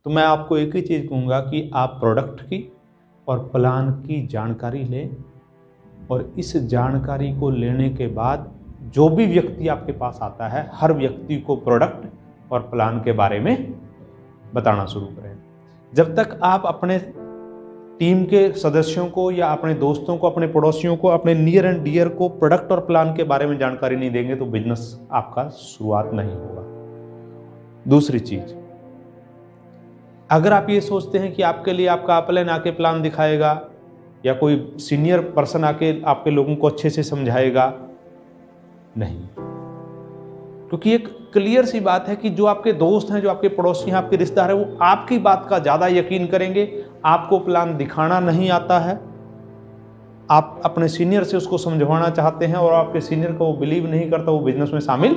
तो मैं आपको एक ही चीज़ कहूँगा कि आप प्रोडक्ट की और प्लान की जानकारी लें, और इस जानकारी को लेने के बाद जो भी व्यक्ति आपके पास आता है, हर व्यक्ति को प्रोडक्ट और प्लान के बारे में बताना शुरू करें। जब तक आप अपने टीम के सदस्यों को या अपने दोस्तों को, अपने पड़ोसियों को, अपने नियर एंड डियर को प्रोडक्ट और प्लान के बारे में जानकारी नहीं देंगे तो बिजनेस आपका शुरुआत नहीं होगा। दूसरी चीज, अगर आप ये सोचते हैं कि आपके लिए आपका अपलाइन आके प्लान दिखाएगा या कोई सीनियर पर्सन आके आपके लोगों को अच्छे से समझाएगा, नहीं, क्योंकि एक क्लियर सी बात है कि जो आपके दोस्त हैं, जो आपके पड़ोसी हैं, आपके रिश्तेदार हैं, वो आपकी बात का ज़्यादा यकीन करेंगे। आपको प्लान दिखाना नहीं आता है, आप अपने सीनियर से उसको समझवाना चाहते हैं और आपके सीनियर को वो बिलीव नहीं करता, वो बिजनेस में शामिल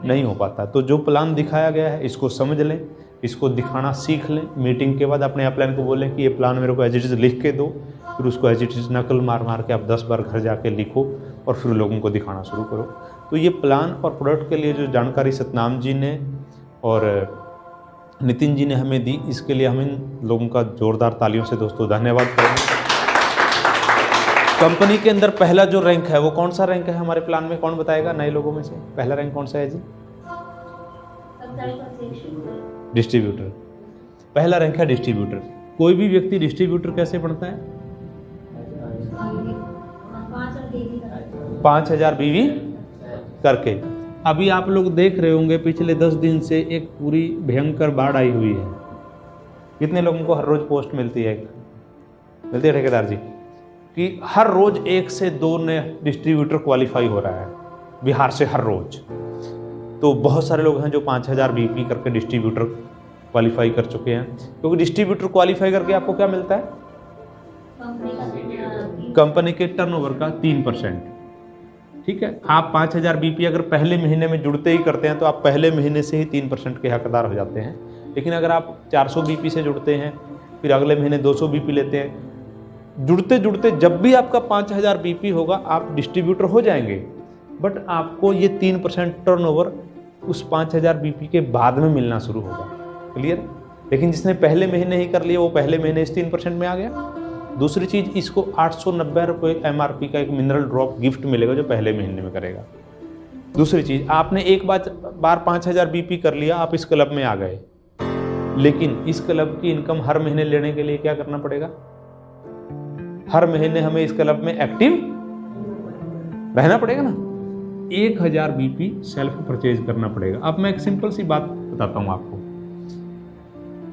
नहीं हो पाता। तो जो प्लान दिखाया गया है इसको समझ लें, इसको दिखाना सीख लें। मीटिंग के बाद अपने अपलाइन को बोलें कि ये प्लान मेरे को एज इट इज़ लिख के दो, फिर उसको एज इट इज़ नकल मार मार के आप 10 बार घर जाके लिखो और फिर लोगों को दिखाना शुरू करो। तो ये प्लान और प्रोडक्ट के लिए जो जानकारी सतनाम जी ने और नितिन जी ने हमें दी, इसके लिए हम इन लोगों का जोरदार तालियों से दोस्तों धन्यवाद करेंगे। कंपनी के अंदर पहला जो रैंक है वो कौन सा रैंक है हमारे प्लान में, कौन बताएगा नए लोगों में से? पहला रैंक कौन सा है जी? डिस्ट्रीब्यूटर। पहला रैंक है डिस्ट्रीब्यूटर। कोई भी व्यक्ति डिस्ट्रीब्यूटर कैसे बनता है? 5000 बीवी करके। अभी आप लोग देख रहे होंगे पिछले 10 दिन से एक पूरी भयंकर बाढ़ आई हुई है। कितने लोगों को हर रोज पोस्ट मिलती है? मिलती है ठेकेदार जी कि हर रोज 1 से 2 नए डिस्ट्रीब्यूटर क्वालिफाई हो रहा है बिहार से हर रोज। तो बहुत सारे लोग हैं जो 5000 बीपी करके डिस्ट्रीब्यूटर क्वालिफाई कर चुके हैं। क्योंकि डिस्ट्रीब्यूटर क्वालिफाई करके आपको क्या मिलता है? कंपनी के टर्नओवर का 3%। ठीक है, आप 5000 बीपी अगर पहले महीने में जुड़ते ही करते हैं तो आप पहले महीने से ही 3% के हकदार हो जाते हैं। लेकिन अगर आप 400 बीपी से जुड़ते हैं, फिर अगले महीने 200 बीपी लेते हैं, जुड़ते जुड़ते जब भी आपका 5000 बीपी होगा आप डिस्ट्रीब्यूटर हो जाएंगे। बट आपको ये 3% टर्नओवर उस 5000 बीपी के बाद में मिलना शुरू होगा। क्लियर? लेकिन जिसने पहले महीने ही कर लिया वो पहले महीने इस 3% में आ गया। दूसरी चीज़, इसको 890 रुपये MRP का एक मिनरल ड्रॉप गिफ्ट मिलेगा जो पहले महीने में करेगा। दूसरी चीज़, आपने एक बार 5000 बीपी कर लिया, आप इस क्लब में आ गए, लेकिन इस क्लब की इनकम हर महीने लेने के लिए क्या करना पड़ेगा? हर महीने हमें इस क्लब में एक्टिव रहना पड़ेगा ना। 1000 बीपी सेल्फ परचेज करना पड़ेगा। अब मैं एक सिंपल सी बात बताता हूं आपको।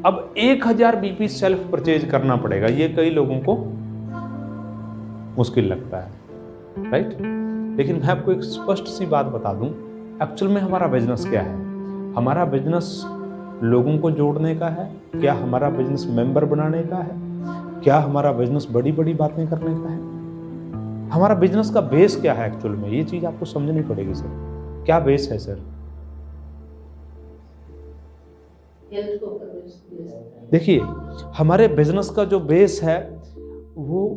अब 1000 बीपी सेल्फ परचेज करना पड़ेगा, ये कई लोगों को मुश्किल लगता है, राइट? लेकिन मैं आपको एक स्पष्ट सी बात बता दूं, एक्चुअल में हमारा बिजनेस क्या है? हमारा बिजनेस लोगों को जोड़ने का है? क्या हमारा बिजनेस मेंबर बनाने का है? क्या हमारा बिजनेस बड़ी बड़ी बातें करने का है? हमारा बिजनेस का बेस क्या है एक्चुअल में? ये चीज आपको समझनी पड़ेगी सर। क्या बेस है सर? देखिए, हमारे बिजनेस का जो बेस है वो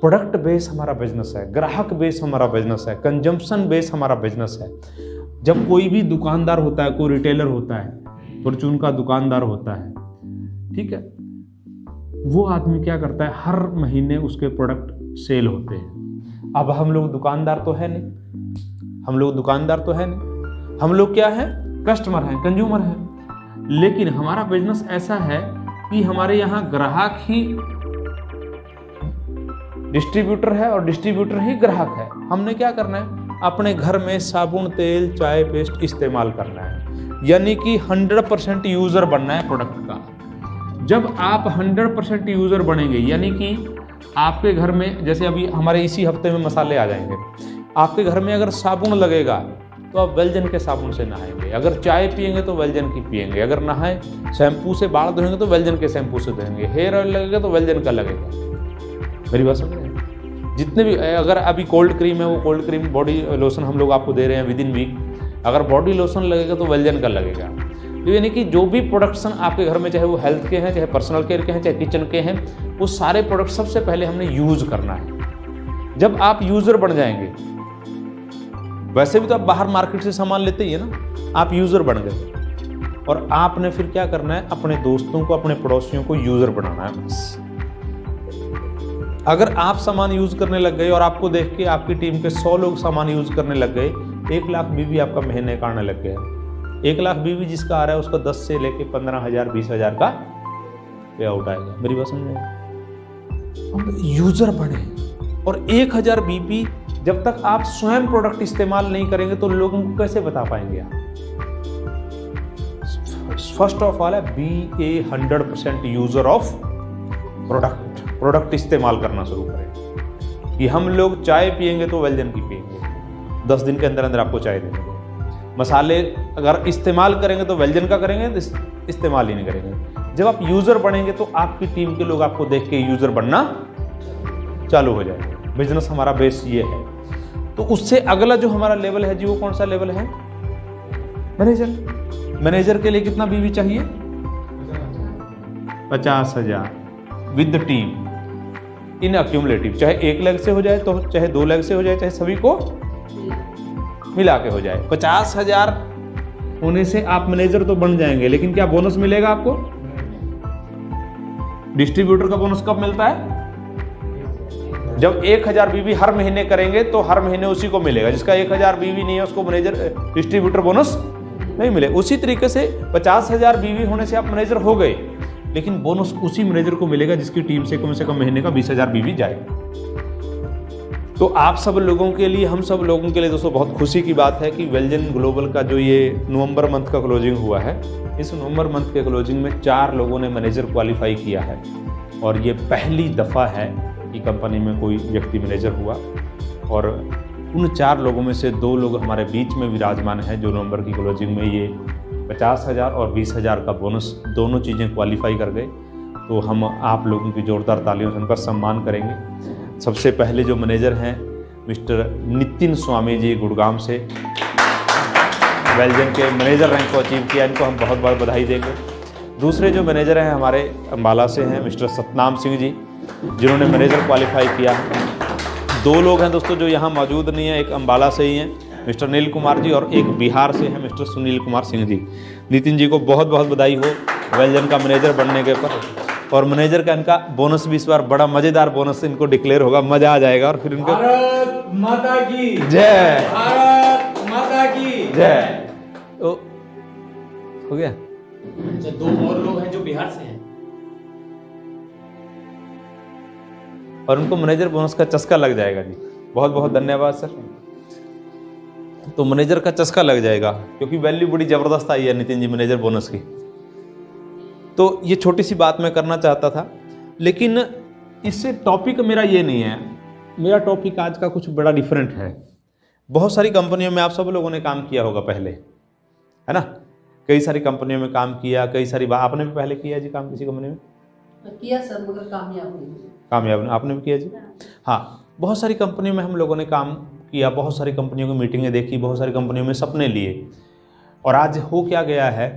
प्रोडक्ट बेस हमारा बिजनेस है, ग्राहक बेस हमारा बिजनेस है, कंजम्पशन बेस हमारा बिजनेस है। जब कोई भी दुकानदार होता है, कोई रिटेलर होता है, परचून का दुकानदार होता है, ठीक है, वो आदमी क्या करता है? हर महीने उसके प्रोडक्ट सेल होते हैं। अब हम लोग दुकानदार तो है नहीं, हम लोग दुकानदार तो है नहीं, हम लोग क्या है? कस्टमर हैं, कंज्यूमर हैं। लेकिन हमारा बिजनेस ऐसा है कि हमारे यहाँ ग्राहक ही डिस्ट्रीब्यूटर है और डिस्ट्रीब्यूटर ही ग्राहक है। हमने क्या करना है? अपने घर में साबुन, तेल, चाय, पेस्ट इस्तेमाल करना है, यानी कि 100% यूजर बनना है प्रोडक्ट का। जब आप 100% यूजर बनेंगे, यानी कि आपके घर में, जैसे अभी हमारे इसी हफ्ते में मसाले आ जाएंगे, आपके घर में अगर साबुन लगेगा तो आप वेलजन के साबुन से नहाएंगे, अगर चाय पिएंगे तो वेलजन की पिएंगे, अगर नहाए शैम्पू से बाल धोएंगे तो वेलजन के शैम्पू से धोएंगे, हेयर ऑयल लगेगा तो वेलजन का लगेगा। मेरी बात समझ रहे हैं? जितने भी, अगर अभी कोल्ड क्रीम है वो कोल्ड क्रीम, बॉडी लोशन हम लोग आपको दे रहे हैं विद इन वीक, अगर बॉडी लोशन लगेगा तो वेलजन का लगेगा। तो यानी कि जो भी प्रोडक्शन आपके घर में, चाहे वो हेल्थ के हैं, चाहे पर्सनल केयर के हैं, चाहे किचन के हैं, वो सारे प्रोडक्ट सबसे पहले हमने यूज करना है। जब आप यूजर बन जाएंगे, वैसे भी तो आप बाहर मार्केट से सामान लेते ही है ना, आप यूजर बन गए, और आपने फिर क्या करना है, अपने दोस्तों को, अपने पड़ोसियों को यूजर बनाना है बस। अगर आप सामान यूज करने लग गए और आपको देख के आपकी टीम के 100 लोग सामान यूज करने लग गए, 1 लाख बीवी आपका महीने का आने लग गया। 1 लाख बीवी जिसका आ रहा है उसका 10 से लेके 15,000 20,000 का पे आउट आएगा। मेरी बात समझ में? हम यूजर बने। और 1000 बीपी जब तक आप स्वयं प्रोडक्ट इस्तेमाल नहीं करेंगे तो लोगों को कैसे बता पाएंगे आप? फर्स्ट ऑफ ऑल है be a 100% user of product इस्तेमाल करना शुरू करें। कि हम लोग चाय पियेंगे तो वेलजन की पियेंगे, 10 दिन के अंदर अंदर आपको चाय देंगे। मसाले अगर इस्तेमाल करेंगे तो वेलजन का करेंगे, इस्तेमाल ही नहीं करेंगे। जब आप यूजर बनेंगे तो आपकी टीम के लोग आपको देख के यूजर बनना चालू हो जाएगा। बिजनेस हमारा बेस ये है। तो उससे अगला जो हमारा लेवल है जी, वो कौन सा लेवल है? मैनेजर। मैनेजर के लिए कितना बीवी चाहिए? 50,000 विद टीम इन अक्यूमुलेटिव। चाहे 1 लाख से हो जाए तो चाहे 2 लाख से हो जाए, चाहे सभी को मिला के हो जाए। 50,000 होने से आप मैनेजर तो बन जाएंगे, लेकिन क्या बोनस मिलेगा आपको? डिस्ट्रीब्यूटर का बोनस कब मिलता है? जब 1000 बीवी हर महीने करेंगे तो हर महीने उसी को मिलेगा। जिसका 1000 बीवी नहीं है उसको मैनेजर डिस्ट्रीब्यूटर बोनस नहीं मिले। उसी तरीके से 50,000 बीवी होने से आप मैनेजर हो गए, लेकिन बोनस उसी मैनेजर को मिलेगा जिसकी टीम से कम महीने का 20,000 बीवी जाएगा। तो आप सब लोगों के लिए, हम सब लोगों के लिए दोस्तों बहुत खुशी की बात है कि वेलजन ग्लोबल का जो ये नवंबर मंथ का क्लोजिंग हुआ है, इस नवंबर मंथ के क्लोजिंग में 4 लोगों ने मैनेजर क्वालिफाई किया है। और ये पहली दफ़ा है कि कंपनी में कोई व्यक्ति मैनेजर हुआ। और उन 4 लोगों में से 2 लोग हमारे बीच में विराजमान हैं जो नवंबर की क्लोजिंग में ये 50,000 और 20,000 का बोनस दोनों चीज़ें क्वालिफाई कर गए। तो हम आप लोगों की जोरदार तालियों से उनका सम्मान करेंगे। सबसे पहले जो मैनेजर हैं मिस्टर नितिन स्वामी जी गुड़गांव से, वेलजन के मैनेजर रैंक को अचीव किया, इनको हम बहुत बहुत बधाई देंगे। दूसरे जो मैनेजर हैं हमारे अम्बाला से हैं मिस्टर सतनाम सिंह जी, जिन्होंने मैनेजर क्वालिफाई किया। 2 लोग हैं दोस्तों जो यहाँ मौजूद नहीं है, एक अम्बाला से ही हैं मिस्टर नील कुमार जी, और एक बिहार से हैं मिस्टर सुनील कुमार सिंह जी। नितिन जी को बहुत बहुत बधाई हो वेलजन का मैनेजर बनने के पर। और मैनेजर का इनका बोनस भी इस बार बड़ा मज़ेदार बोनस इनको डिक्लेयर होगा, मज़ा आ जाएगा। और फिर इनको भारत माता की जय, भारत माता की जय। तो हो गया। अच्छा, 2 और लोग हैं जो बिहार से हैं और उनको मैनेजर बोनस का चस्का लग जाएगा जी। बहुत बहुत धन्यवाद सर। तो मैनेजर का चस्का लग जाएगा क्योंकि वैल्यू बड़ी ज़बरदस्त आई है नितिन जी मैनेजर बोनस की। तो ये छोटी सी बात मैं करना चाहता था, लेकिन इससे टॉपिक मेरा ये नहीं है। मेरा टॉपिक आज का कुछ बड़ा डिफरेंट है। बहुत सारी कंपनियों में आप सब लोगों ने काम किया होगा पहले, है ना? कई सारी कंपनियों में काम किया, कई सारी आपने भी पहले किया जी काम किसी कंपनी में? किया सर, मगर कामयाब नहीं। कामयाब आपने भी किया जी? हाँ, बहुत सारी कंपनियों में हम लोगों ने काम किया, बहुत सारी कंपनियों की मीटिंगें देखी, बहुत सारी कंपनियों में सपने लिए। और आज हो क्या गया है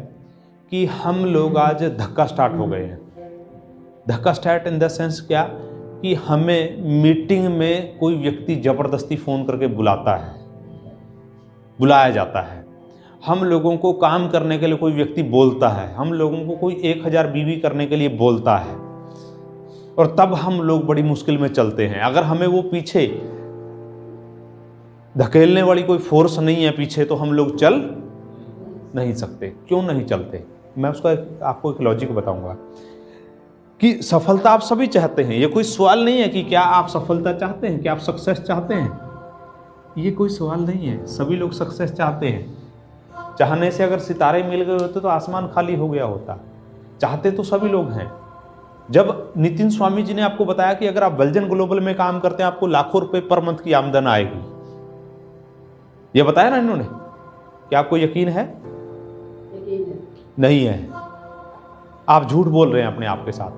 कि हम लोग आज धक्का स्टार्ट हो गए हैं। धक्का स्टार्ट इन द सेंस क्या कि हमें मीटिंग में कोई व्यक्ति ज़बरदस्ती फ़ोन करके बुलाया जाता है। हम लोगों को काम करने के लिए कोई व्यक्ति बोलता है, हम लोगों को कोई 1000 बीवी करने के लिए बोलता है, और तब हम लोग बड़ी मुश्किल में चलते हैं। अगर हमें वो पीछे धकेलने वाली कोई फोर्स नहीं है पीछे, तो हम लोग चल नहीं सकते। क्यों नहीं चलते? मैं उसका आपको एक लॉजिक बताऊंगा कि सफलता आप सभी चाहते हैं। ये कोई सवाल नहीं है कि क्या आप सफलता चाहते हैं, क्या आप सक्सेस चाहते हैं। ये कोई सवाल नहीं है। सभी लोग सक्सेस चाहते हैं। चाहने से अगर सितारे मिल गए होते तो आसमान खाली हो गया होता। चाहते तो सभी लोग हैं। जब नितिन स्वामी जी ने आपको बताया कि अगर आप वेलजन ग्लोबल में काम करते हैं आपको लाखों रुपए पर मंथ की आमदन आएगी, ये बताया ना इन्होंने, क्या आपको यकीन है? नहीं है। आप झूठ बोल रहे हैं अपने आप के साथ।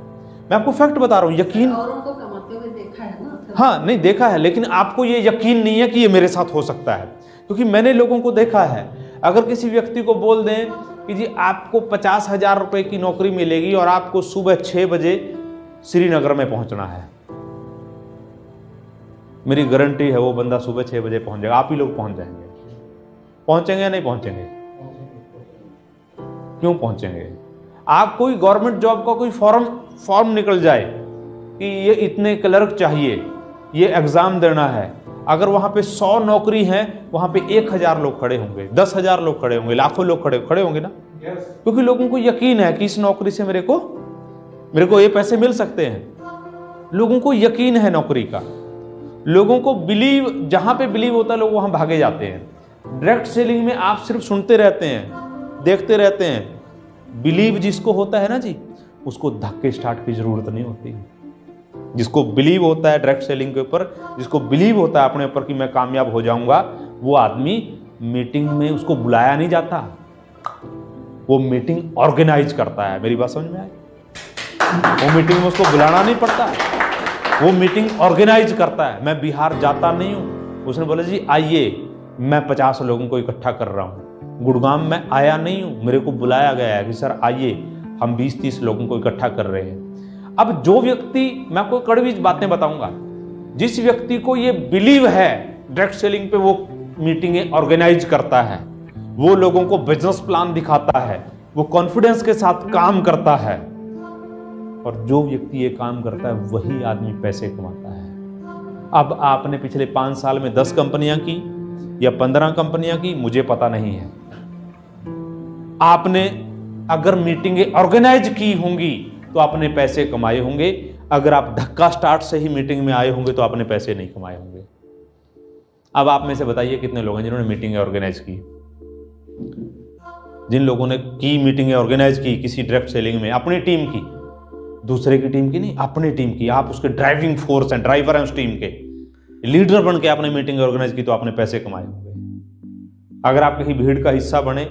मैं आपको फैक्ट बता रहा हूं। यकीन औरों को कमाते हुए देखा है ना। हाँ, नहीं देखा है, लेकिन आपको ये यकीन नहीं है कि ये मेरे साथ हो सकता है, क्योंकि मैंने लोगों को देखा है। अगर किसी व्यक्ति को बोल दें कि जी आपको 50,000 रुपए की नौकरी मिलेगी और आपको सुबह 6 बजे श्रीनगर में पहुंचना है, मेरी गारंटी है वो बंदा सुबह 6 बजे पहुंच जाएगा। आप ही लोग पहुंच जाएंगे। पहुंचेंगे या नहीं पहुंचेंगे? क्यों पहुंचेंगे? आप कोई गवर्नमेंट जॉब का कोई फॉर्म निकल जाए कि ये इतने क्लर्क चाहिए, ये एग्जाम देना है, अगर वहां पे 100 नौकरी है, वहां पे 1000 लोग खड़े होंगे, 10,000 लोग खड़े होंगे, लाखों लोग खड़े होंगे ना। क्योंकि लोगों को यकीन है कि इस नौकरी से मेरे को ये पैसे मिल सकते हैं। लोगों को यकीन है नौकरी का, लोगों को बिलीव, जहां पे बिलीव होता है लोग वहां भागे जाते हैं। डायरेक्ट सेलिंग में आप सिर्फ सुनते रहते हैं, देखते रहते हैं। बिलीव जिसको होता है ना जी, उसको धक्के स्टार्ट की जरूरत नहीं होती। जिसको बिलीव होता है डायरेक्ट सेलिंग के ऊपर, जिसको बिलीव होता है अपने ऊपर कि मैं कामयाब हो जाऊंगा, वो आदमी मीटिंग में उसको बुलाया नहीं जाता, वो मीटिंग ऑर्गेनाइज करता है। मेरी बात समझ में आई? वो मीटिंग में उसको बुलाना नहीं पड़ता, वो मीटिंग ऑर्गेनाइज करता है। मैं बिहार जाता नहीं हूं, उसने बोला जी आइए, मैं 50 लोगों को इकट्ठा कर रहा हूं। गुड़गांव में आया नहीं हूं, मेरे को बुलाया गया है कि सर आइए, हम 20-30 लोगों को इकट्ठा कर रहे हैं। अब जो व्यक्ति, मैं आपको कड़वी बातें बताऊंगा, जिस व्यक्ति को ये बिलीव है डायरेक्ट सेलिंग पे, वो मीटिंगें ऑर्गेनाइज करता है, वो लोगों को बिजनेस प्लान दिखाता है, वो कॉन्फिडेंस के साथ काम करता है। और जो व्यक्ति ये काम करता है वही आदमी पैसे कमाता है। अब आपने पिछले 5 साल में 10 कंपनियां की या 15 कंपनियां की, मुझे पता नहीं है। आपने अगर मीटिंगें ऑर्गेनाइज की होंगी तो आपने पैसे कमाए होंगे। अगर आप धक्का स्टार्ट से ही मीटिंग में आए होंगे तो आपने पैसे नहीं कमाए होंगे। अब आप में से बताइए कितने लोग हैं जिन्होंने मीटिंगें ऑर्गेनाइज की? जिन लोगों ने की मीटिंगें ऑर्गेनाइज की किसी डायरेक्ट सेलिंग में, अपनी टीम की, दूसरे की टीम की नहीं, अपनी टीम की, आप उसके ड्राइविंग फोर्स हैं, ड्राइवर हैं उस टीम के, लीडर बन के आपने मीटिंग ऑर्गेनाइज की तो आपने पैसे कमाए होंगे। अगर आप कहीं भीड़ का हिस्सा बने,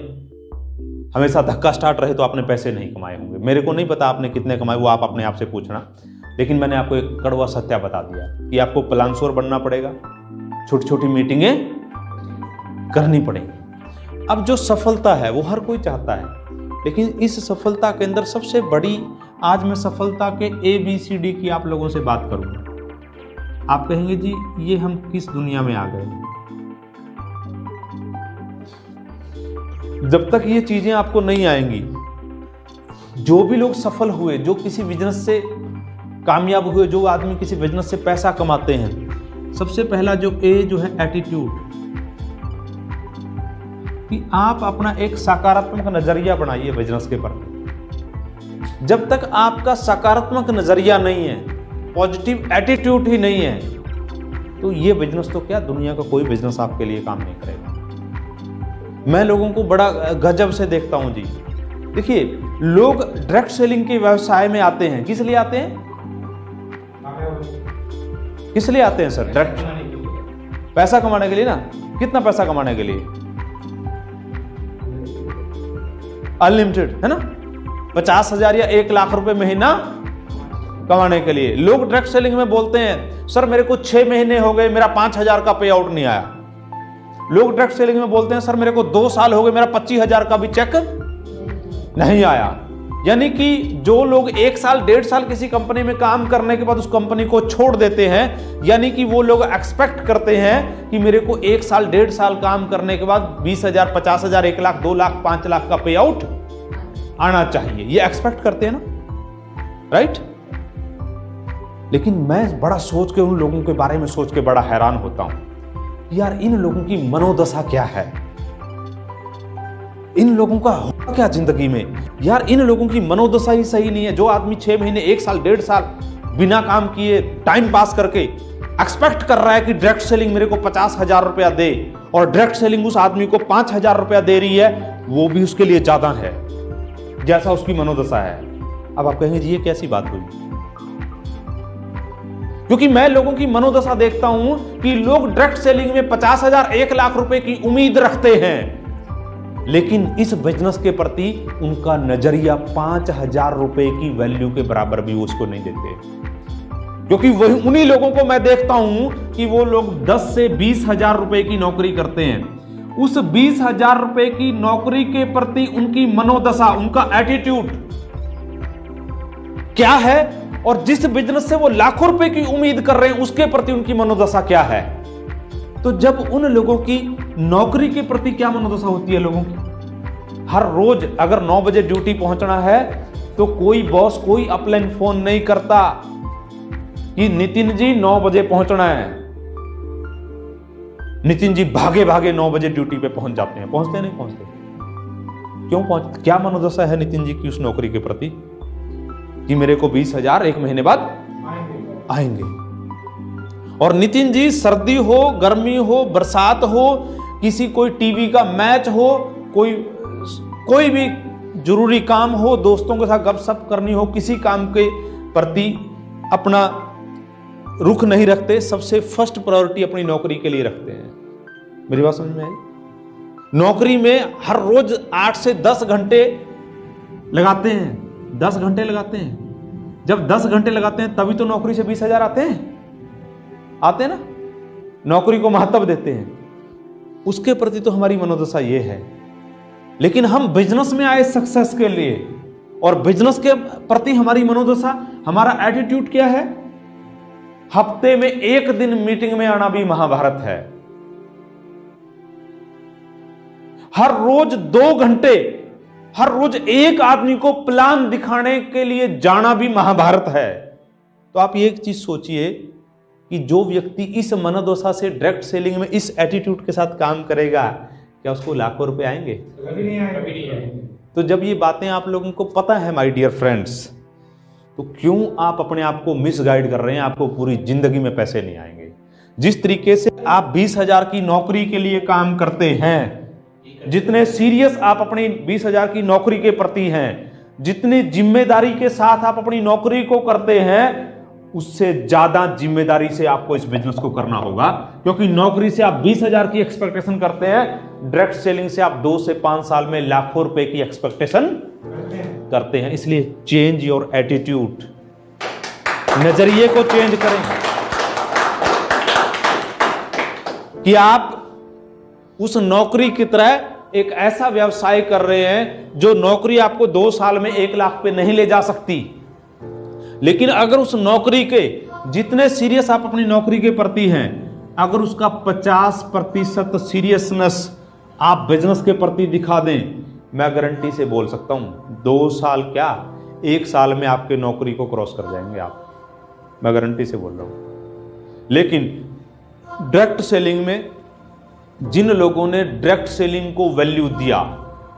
हमेशा धक्का स्टार्ट रहे, तो आपने पैसे नहीं कमाए होंगे। मेरे को नहीं पता आपने कितने कमाए, वो आप अपने आप से पूछना, लेकिन मैंने आपको एक कड़वा सत्य बता दिया कि आपको प्लानसोर बनना पड़ेगा, छोटी छोटी मीटिंगें करनी पड़ेंगी। अब जो सफलता है वो हर कोई चाहता है, लेकिन इस सफलता के अंदर सबसे बड़ी, आज मैं सफलता के ABCD की आप लोगों से बात करूंगा। आप कहेंगे जी ये हम किस दुनिया में आ गए? जब तक ये चीजें आपको नहीं आएंगी, जो भी लोग सफल हुए, जो किसी बिजनेस से कामयाब हुए, जो आदमी किसी बिजनेस से पैसा कमाते हैं, सबसे पहला जो जो है एटीट्यूड, कि आप अपना एक सकारात्मक नजरिया बनाइए बिजनेस के प्रति। जब तक आपका सकारात्मक नजरिया नहीं है, पॉजिटिव एटीट्यूड ही नहीं है, तो ये बिजनेस तो क्या, दुनिया का कोई बिजनेस आपके लिए काम नहीं करेगा। मैं लोगों को बड़ा गजब से देखता हूं जी। देखिए, लोग डायरेक्ट सेलिंग के व्यवसाय में आते हैं, किस लिए आते हैं? किस लिए आते हैं सर? डायरेक्ट पैसा कमाने के लिए ना। कितना पैसा कमाने के लिए? अनलिमिटेड, है ना? 50,000 या 1 लाख रुपए महीना कमाने के लिए। लोग डायरेक्ट सेलिंग में बोलते हैं सर मेरे को 6 महीने हो गए, मेरा 5,000 का पे आउट नहीं आया। लोग डायरेक्ट सेलिंग में बोलते हैं सर मेरे को 2 साल हो गए, मेरा 25,000 का भी चेक नहीं आया। यानी कि जो लोग 1 साल 1.5 साल किसी कंपनी में काम करने के बाद उस कंपनी को छोड़ देते हैं, यानी कि वो लोग एक्सपेक्ट करते हैं कि मेरे को 1 साल 1.5 साल काम करने के बाद 20,000, 50,000, 1 लाख, 2 लाख, 5 लाख का पे आउट आना चाहिए। ये एक्सपेक्ट करते हैं ना, राइट? लेकिन मैं बड़ा सोच के, उन लोगों के बारे में सोच के बड़ा हैरान होता हूं, यार इन लोगों की मनोदशा क्या है, इन लोगों का होगा क्या जिंदगी में। यार इन लोगों की मनोदशा ही सही नहीं है। जो आदमी 6 महीने, 1 साल, 1.5 साल बिना काम किए टाइम पास करके एक्सपेक्ट कर रहा है कि डायरेक्ट सेलिंग मेरे को 50,000 रुपया दे, और डायरेक्ट सेलिंग उस आदमी को 5,000 रुपया दे रही है, वो भी उसके लिए ज्यादा है जैसा उसकी मनोदशा है। अब आप कहेंगे जी ये कैसी बात हुई? क्योंकि मैं लोगों की मनोदशा देखता हूं कि लोग डायरेक्ट सेलिंग में 50,000, 1 लाख रुपए की उम्मीद रखते हैं, लेकिन इस बिजनेस के प्रति उनका नजरिया 5,000 रुपए की वैल्यू के बराबर भी उसको नहीं देते। क्योंकि वही उन्हीं लोगों को मैं देखता हूं कि वो लोग 10 से 20,000 रुपए की नौकरी करते हैं। उस 20,000 रुपए की नौकरी के प्रति उनकी मनोदशा, उनका एटीट्यूड क्या है, और जिस बिजनेस से वो लाखों रुपए की उम्मीद कर रहे हैं उसके प्रति उनकी मनोदशा क्या है। तो जब उन लोगों की नौकरी के प्रति क्या मनोदशा होती है लोगों की, हर रोज अगर 9 बजे ड्यूटी पहुंचना है तो कोई बॉस कोई अपलाइन फोन नहीं करता कि नितिन जी 9 बजे पहुंचना है। नितिन जी भागे भागे 9 बजे ड्यूटी पे पहुंच जाते हैं। पहुंचते नहीं पहुंचते? क्यों पहुंच? क्या मनोदशा है नितिन जी की उस नौकरी के प्रति कि मेरे को 20,000 एक महीने बाद आएंगे। और नितिन जी सर्दी हो, गर्मी हो, बरसात हो, किसी कोई टीवी का मैच हो, कोई भी जरूरी काम हो, दोस्तों के साथ गपशप करनी हो, किसी काम के प्रति अपना रुख नहीं रखते, सबसे फर्स्ट प्रायोरिटी अपनी नौकरी के लिए रखते हैं। मेरी बात समझ में आई? नौकरी में हर रोज 8 से 10 घंटे लगाते हैं, 10 घंटे लगाते हैं। जब 10 घंटे लगाते हैं तभी तो नौकरी से 20,000 आते हैं ना। नौकरी को महत्व देते हैं, उसके प्रति तो हमारी मनोदशा ये है। लेकिन हम बिजनेस में आए सक्सेस के लिए, और बिजनेस के प्रति हमारी मनोदशा, हमारा एटीट्यूड क्या है? हफ्ते में 1 दिन मीटिंग में आना भी महाभारत है। हर रोज 2 घंटे, हर रोज एक आदमी को प्लान दिखाने के लिए जाना भी महाभारत है। तो आप ये एक चीज सोचिए कि जो व्यक्ति इस मनोदशा से डायरेक्ट सेलिंग में इस एटीट्यूड के साथ काम करेगा, क्या उसको लाखों रुपए आएंगे? कभी नहीं आएंगे। तो जब ये बातें आप लोगों को पता है माय डियर फ्रेंड्स, तो क्यों आप अपने आप को मिसगाइड कर रहे हैं? आपको पूरी जिंदगी में पैसे नहीं आएंगे। जिस तरीके से आप 20,000 की नौकरी के लिए काम करते हैं, जितने सीरियस आप अपनी 20,000 की नौकरी के प्रति हैं, जितनी जिम्मेदारी के साथ आप अपनी नौकरी को करते हैं, उससे ज्यादा जिम्मेदारी से आपको इस बिजनेस को करना होगा। क्योंकि नौकरी से आप 20,000 की एक्सपेक्टेशन करते हैं, डायरेक्ट सेलिंग से आप 2 से 5 साल में लाखों रुपए की एक्सपेक्टेशन करते हैं। इसलिए चेंज योर एटीट्यूड, नजरिए को चेंज करें कि आप उस नौकरी की तरह एक ऐसा व्यवसाय कर रहे हैं जो नौकरी आपको 2 साल में 1 लाख पे नहीं ले जा सकती। लेकिन अगर उस नौकरी के जितने सीरियस आप अपनी नौकरी के प्रति हैं, अगर उसका 50% सीरियसनेस आप बिजनेस के प्रति दिखा दें, मैं गारंटी से बोल सकता हूं 2 साल क्या 1 साल में आपके नौकरी को क्रॉस कर जाएंगे आप। मैं गारंटी से बोल रहा हूं। लेकिन डायरेक्ट सेलिंग में जिन लोगों ने डायरेक्ट सेलिंग को वैल्यू दिया,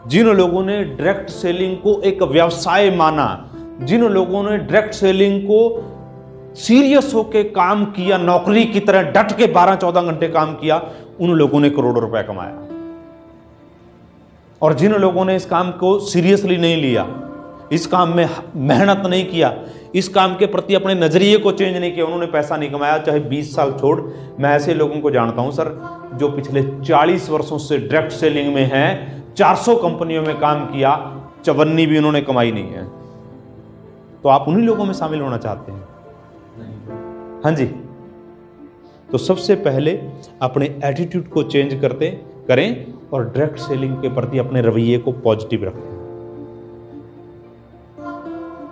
जिन लोगों ने डायरेक्ट सेलिंग को एक व्यवसाय माना, जिन लोगों ने डायरेक्ट सेलिंग को सीरियस होकर काम किया, नौकरी की तरह डट के 12-14 घंटे काम किया, उन लोगों ने करोड़ों रुपए कमाया। और जिन लोगों ने इस काम को सीरियसली नहीं लिया, इस काम में मेहनत नहीं किया, इस काम के प्रति अपने नजरिए को चेंज नहीं किया, उन्होंने पैसा नहीं कमाया, चाहे 20 साल छोड़। मैं ऐसे लोगों को जानता हूं सर, जो पिछले 40 वर्षों से डायरेक्ट सेलिंग में हैं, 400 कंपनियों में काम किया, 54 भी उन्होंने कमाई नहीं है। तो आप उन्हीं लोगों में शामिल होना चाहते हैं? हाँ जी। तो सबसे पहले अपने एटीट्यूड को चेंज करें और डायरेक्ट सेलिंग के प्रति अपने रवैये को पॉजिटिव रखें।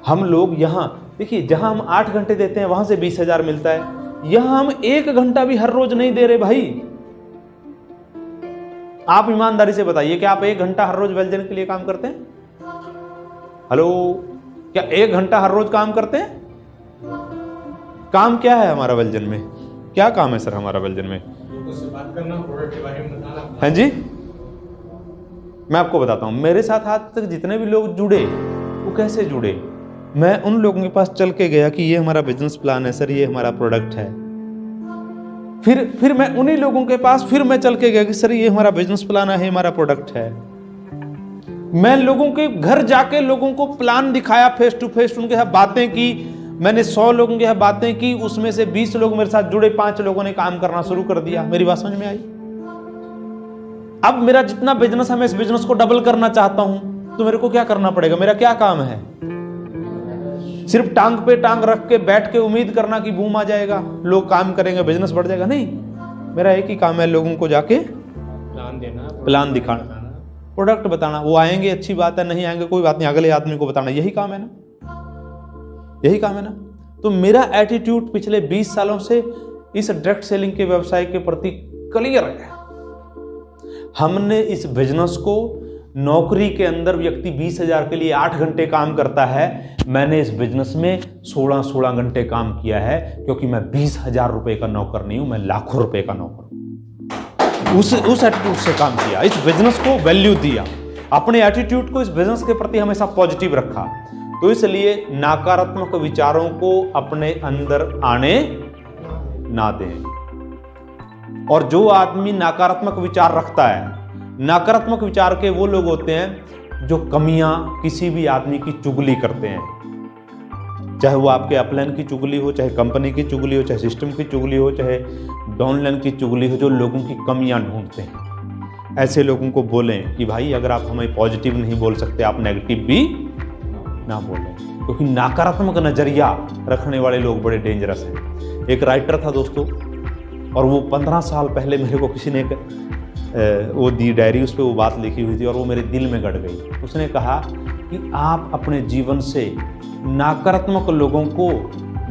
हम लोग यहां देखिए, जहां हम 8 घंटे देते हैं वहां से 20,000 मिलता है, यहां हम 1 घंटा भी हर रोज नहीं दे रहे भाई। आप ईमानदारी से बताइए कि आप 1 घंटा हर रोज वेलजन के लिए काम करते हैं? हेलो, क्या 1 घंटा हर रोज काम करते हैं? काम क्या है हमारा वेलजन में? क्या काम है सर हमारा वेलजन में? लोगों से बात करना, प्रोडक्ट के बारे में बताना। हाँ जी, मैं आपको बताता हूं, मेरे साथ आज तक जितने भी लोग जुड़े वो कैसे जुड़े? मैं उन लोगों के पास चल के गया कि ये हमारा बिजनेस प्लान है सर, ये हमारा प्रोडक्ट है। फिर मैं उन्हीं लोगों के पास फिर मैं चल के गया कि सर ये हमारा बिजनेस प्लान है, हमारा प्रोडक्ट है। मैं लोगों के घर जाके लोगों को प्लान दिखाया, फेस टू फेस उनके साथ बातें की। मैंने 100 लोगों के साथ बातें की, उसमें से 20 लोग मेरे साथ जुड़े, 5 लोगों ने काम करना शुरू कर दिया। मेरी बात समझ में आई? अब मेरा जितना बिजनेस है, मैं इस बिजनेस को डबल करना चाहता हूं, तो मेरे को क्या करना पड़ेगा? मेरा क्या काम है? सिर्फ टांग पे टांग रख के बैठ के उम्मीद करना कि बूम आ जाएगा, लोग काम करेंगे, बिजनेस बढ़ जाएगा? नहीं, मेरा एक ही काम है, लोगों को जाके प्लान देना, प्लान दिखाना, प्रोडक्ट बताना। वो आएंगे अच्छी बात है, नहीं आएंगे कोई बात नहीं, अगले आदमी को बताना। यही काम है ना, यही काम है ना। तो मेरा एटीट्यूड पिछले 20 सालों से इस डायरेक्ट सेलिंग के व्यवसाय के प्रति क्लियर है। हमने इस बिजनेस को नौकरी के अंदर व्यक्ति 20,000 के लिए 8 घंटे काम करता है, मैंने इस बिजनेस में 16 घंटे काम किया है, क्योंकि मैं 20,000 रुपए का नौकर नहीं हूं, मैं लाखों रुपए का नौकर हूं। उस एटीट्यूड से काम किया, इस बिजनेस को वैल्यू दिया, अपने एटीट्यूड को इस बिजनेस के प्रति हमेशा पॉजिटिव रखा। तो इसलिए नकारात्मक विचारों को अपने अंदर आने ना दें। और जो आदमी नकारात्मक विचार रखता है, नकारात्मक विचार के वो लोग होते हैं जो कमियां, किसी भी आदमी की चुगली करते हैं, चाहे वो आपके अपलाइन की चुगली हो, चाहे कंपनी की चुगली हो, चाहे सिस्टम की चुगली हो, चाहे डाउनलाइन की चुगली हो, जो लोगों की कमियां ढूंढते हैं। ऐसे लोगों को बोलें कि भाई अगर आप हमें पॉजिटिव नहीं बोल सकते, आप नेगेटिव भी ना बोलें, क्योंकि नकारात्मक नजरिया रखने वाले लोग बड़े डेंजरस हैं। एक राइटर था दोस्तों, और वो 15 साल पहले मेरे को किसी ने वो दी डायरी, उस पर वो बात लिखी हुई थी और वो मेरे दिल में गड़ गई। उसने कहा कि आप अपने जीवन से नकारात्मक लोगों को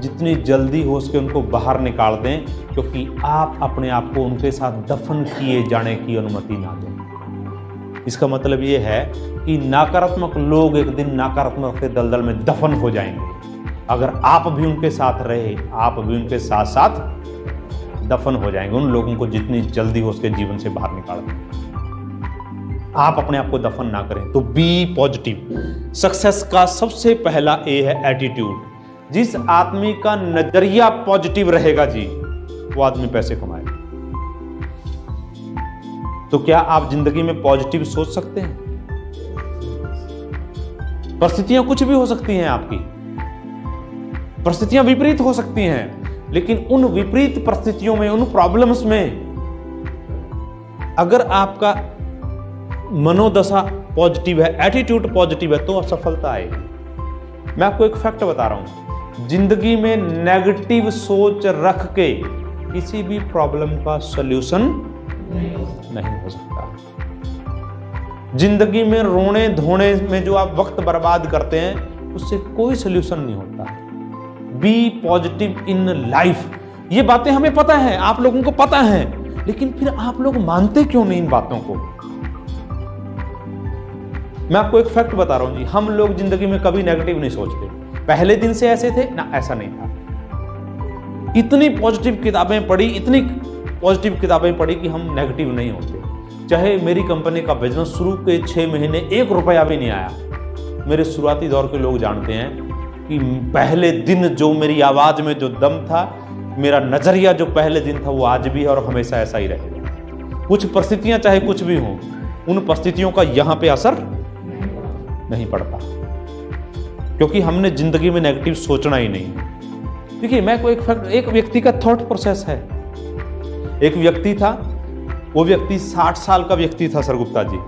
जितनी जल्दी हो सके उनको बाहर निकाल दें, क्योंकि आप अपने आप को उनके साथ दफन किए जाने की अनुमति ना दें। इसका मतलब ये है कि नकारात्मक लोग एक दिन नकारात्मक के दलदल में दफन हो जाएंगे। अगर आप भी उनके साथ रहे, आप भी उनके साथ साथ दफन हो जाएंगे। उन लोगों को जितनी जल्दी हो उसके जीवन से बाहर निकाल दें। आप अपने आप को दफन ना करें। तो बी पॉजिटिव। सक्सेस का सबसे पहला ए है एटीट्यूड। जिस आदमी का नजरिया पॉजिटिव रहेगा जी, वो आदमी पैसे कमाएगा। तो क्या आप जिंदगी में पॉजिटिव सोच सकते हैं? परिस्थितियां कुछ भी हो सकती हैं, आपकी परिस्थितियां विपरीत हो सकती हैं, लेकिन उन विपरीत परिस्थितियों में, उन प्रॉब्लम्स में अगर आपका मनोदशा पॉजिटिव है, एटीट्यूड पॉजिटिव है, तो असफलता आएगी। मैं आपको एक फैक्ट बता रहा हूं, जिंदगी में नेगेटिव सोच रख के किसी भी प्रॉब्लम का सॉल्यूशन नहीं हो सकता। जिंदगी में रोने धोने में जो आप वक्त बर्बाद करते हैं, उससे कोई सॉल्यूशन नहीं होता। Be positive in life. ये बातें हमें पता है, आप लोगों को पता है, लेकिन फिर आप लोग मानते क्यों नहीं इन बातों को? मैं आपको एक फैक्ट बता रहा हूं जी, हम लोग जिंदगी में कभी नेगेटिव नहीं सोचते। पहले दिन से ऐसे थे ना, ऐसा नहीं था। इतनी पॉजिटिव किताबें पढ़ी, इतनी पॉजिटिव किताबें पढ़ी कि हम नेगेटिव नहीं होते। चाहे मेरी कंपनी का बिजनेस शुरू के 6 महीने 1 रुपया भी नहीं आया, मेरे शुरुआती दौर के लोग जानते हैं कि पहले दिन जो मेरी आवाज में जो दम था, मेरा नजरिया जो पहले दिन था, वो आज भी है और हमेशा ऐसा ही रहेगा। कुछ परिस्थितियां चाहे कुछ भी हों, उन परिस्थितियों का यहां पे असर नहीं पड़ता, क्योंकि हमने जिंदगी में नेगेटिव सोचना ही नहीं है। देखिए, मैं कोई एक व्यक्ति का थॉट प्रोसेस है। एक व्यक्ति था, वो व्यक्ति 60 साल का व्यक्ति था सर गुप्ता जी।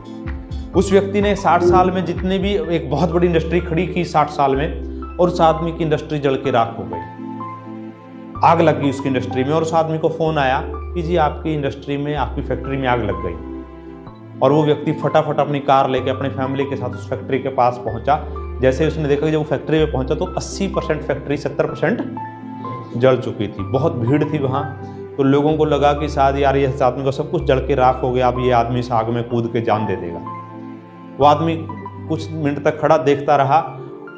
उस व्यक्ति ने 60 साल में जितने भी, एक बहुत बड़ी इंडस्ट्री खड़ी की 60 साल में, और उस आदमी की इंडस्ट्री जल के राख हो गई, आग लग गई उसकी इंडस्ट्री में। और उस आदमी को फोन आया कि जी आपकी इंडस्ट्री में, आपकी फैक्ट्री में आग लग गई। और वो व्यक्ति फटाफट अपनी कार लेके अपने फैमिली के साथ उस फैक्ट्री के पास पहुंचा। जैसे उसने देखा कि जब वो फैक्ट्री में पहुंचा तो 80% फैक्ट्री, 70% जल चुकी थी। बहुत भीड़ थी वहां, तो लोगों को लगा कि शायद यार ये आदमी का सब कुछ जल के राख हो गया, अब ये आदमी इस आग में कूद के जान दे देगा। वो आदमी कुछ मिनट तक खड़ा देखता रहा,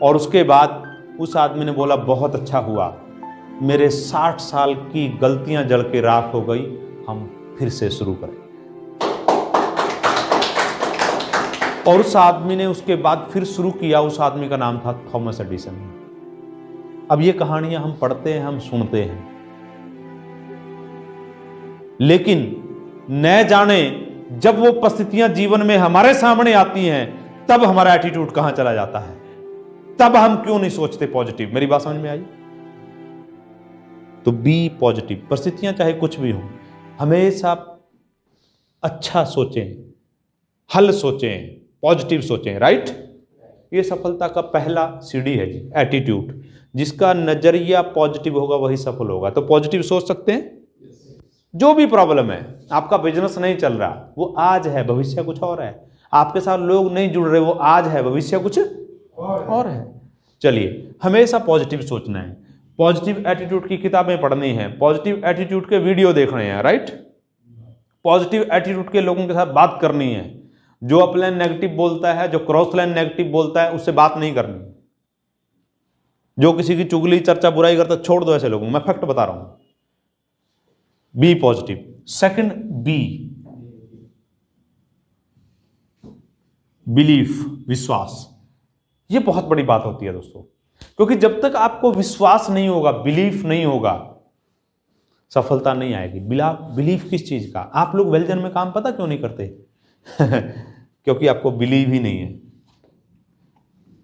और उसके बाद उस आदमी ने बोला, बहुत अच्छा हुआ, मेरे 60 साल की गलतियां जल के राख हो गई, हम फिर से शुरू करें। और उस आदमी ने उसके बाद फिर शुरू किया। उस आदमी का नाम था थॉमस एडिसन। अब ये कहानियां हम पढ़ते हैं, हम सुनते हैं, लेकिन न जाने जब वो परिस्थितियां जीवन में हमारे सामने आती हैं, तब हमारा एटीट्यूड कहां चला जाता है, तब हम क्यों नहीं सोचते पॉजिटिव। मेरी बात समझ में आई? तो बी पॉजिटिव। परिस्थितियां चाहे कुछ भी हो, हमेशा अच्छा सोचें, हल सोचें, पॉजिटिव सोचें, राइट? ये सफलता का पहला सीढ़ी है जी, एटीट्यूड। जिसका नजरिया पॉजिटिव होगा वही सफल होगा। तो पॉजिटिव सोच सकते हैं। जो भी प्रॉब्लम है, आपका बिजनेस नहीं चल रहा, वो आज है, भविष्य कुछ और है। आपके साथ लोग नहीं जुड़ रहे, वो आज है, भविष्य कुछ और है। चलिए, हमेशा पॉजिटिव सोचना है, पॉजिटिव एटीट्यूड की किताबें पढ़नी है, पॉजिटिव एटीट्यूड के वीडियो देखने हैं, राइट? पॉजिटिव एटीट्यूड के लोगों के साथ बात करनी है, जो अपलाइन नेगेटिव बोलता है, जो क्रॉस लाइन नेगेटिव बोलता है, उससे बात नहीं करनी। जो किसी की चुगली चर्चा बुराई करता, छोड़ दो ऐसे लोगों को, मैं फैक्ट बता रहा हूं। Be positive. Second B, belief, विश्वास। ये बहुत बड़ी बात होती है दोस्तों, क्योंकि जब तक आपको विश्वास नहीं होगा, बिलीफ नहीं होगा, सफलता नहीं आएगी। बिलीफ किस चीज का? आप लोग वेलजन में काम पता क्यों नहीं करते? क्योंकि आपको बिलीव ही नहीं है।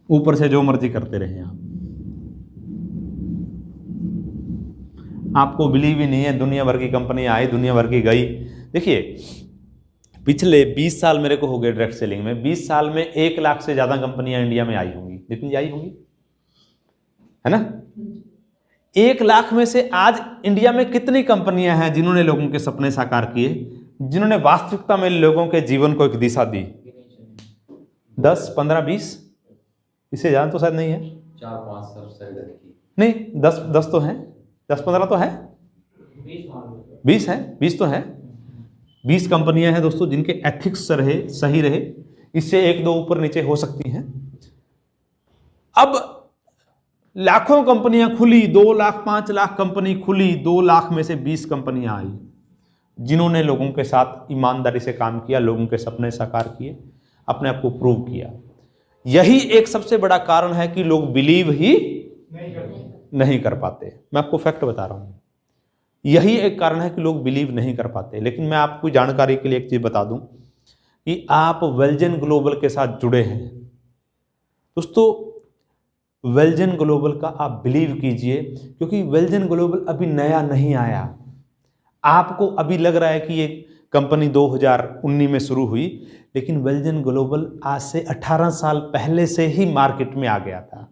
ऊपर से जो मर्जी करते रहे आपको बिलीव ही नहीं है। दुनिया भर की कंपनी आई, दुनिया भर की गई। देखिए पिछले 20 साल मेरे को हो गए डायरेक्ट सेलिंग में, 20 साल में 1 लाख से ज्यादा कंपनियां इंडिया में आई होंगी। जितनी आई होंगी, है ना? 1 लाख में से आज इंडिया में कितनी कंपनियां हैं जिन्होंने लोगों के सपने साकार किए, जिन्होंने वास्तविकता में लोगों के जीवन को एक दिशा दी? 10, 15, 20, इससे ज्यादा तो शायद नहीं है। 4-5 सब नहीं, 10 तो हैं, 10-15 तो है, 20 है, 20 तो है। 20 कंपनियां हैं दोस्तों जिनके एथिक्स रहे, सही रहे। इससे 1-2 ऊपर नीचे हो सकती हैं। अब लाखों कंपनियां खुली, 2 लाख 5 लाख कंपनी खुली, 2 लाख में से 20 कंपनियां आई जिन्होंने लोगों के साथ ईमानदारी से काम किया, लोगों के सपने साकार किए, अपने आप को प्रूव किया। यही एक सबसे बड़ा कारण है कि लोग बिलीव ही नहीं कर पाते। मैं आपको फैक्ट बता रहा हूं, यही एक कारण है कि लोग बिलीव नहीं कर पाते। लेकिन मैं आपको जानकारी के लिए एक चीज बता दूं कि आप वेलजन ग्लोबल के साथ जुड़े हैं दोस्तों। वेलजन ग्लोबल का आप बिलीव कीजिए, क्योंकि वेलजन ग्लोबल अभी नया नहीं आया। आपको अभी लग रहा है कि ये कंपनी 2019 में शुरू हुई, लेकिन वेलजन ग्लोबल आज से 18 साल पहले से ही मार्केट में आ गया था।